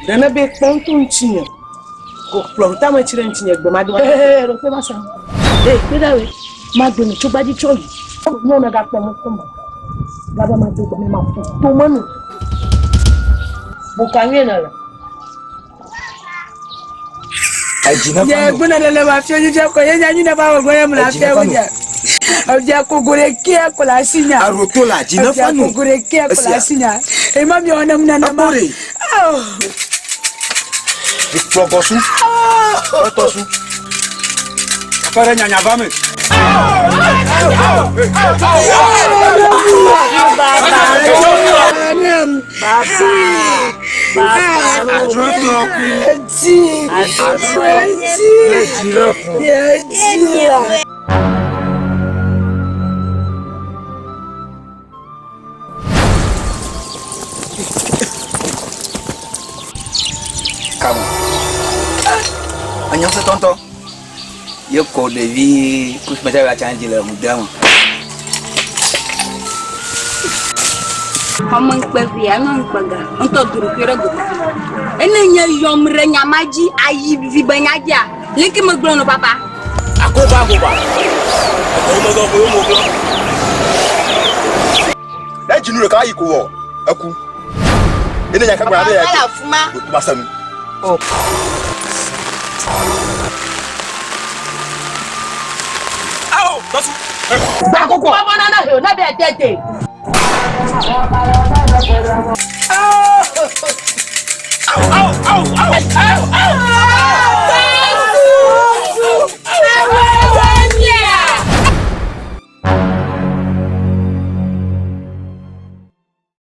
Dana be ponto tinha. Ko planta ma tire tinha gbe ma do. Ro pe ma sa. Pe da we. Ma gbe mi to ba di choyi. No na ga pe mo ko ma. Baba ma do me ma fu. To manu. Bo kanwe na la. Ajina fa. Ye buna le ma fi oju je ko ye nya ni na ba wo gore mu la fe wo ja. Ọjà kòkòrè kí ẹ kò lásìnyà. Àròtó la jìnnà fánù. Ọjà kòkòrè kí ẹ kò lásìnyà. Èmi mi ọ̀nà mi nana ma. Akore. Ìfọ̀gọ̀sù. Ọ̀tọ̀sù. Akọrẹ nyanya bá mi. Kamu. Anyang setonto. Yo ko devi kus macam macam jila muda mah. Kamu pergi, anu pergi. Untuk dulu kira gua. Ini yang merenya maji, ayi vibanyak aja. Lagi maglon papa. Aku ba. Aku mau. Dah jenuh kat ayi ku. Aku. Ini yang kau berada ya. Kalau fuma. Betul masa ni. Oh. Au, dasu. Ba ko ko. Baba na he na be tete. Au.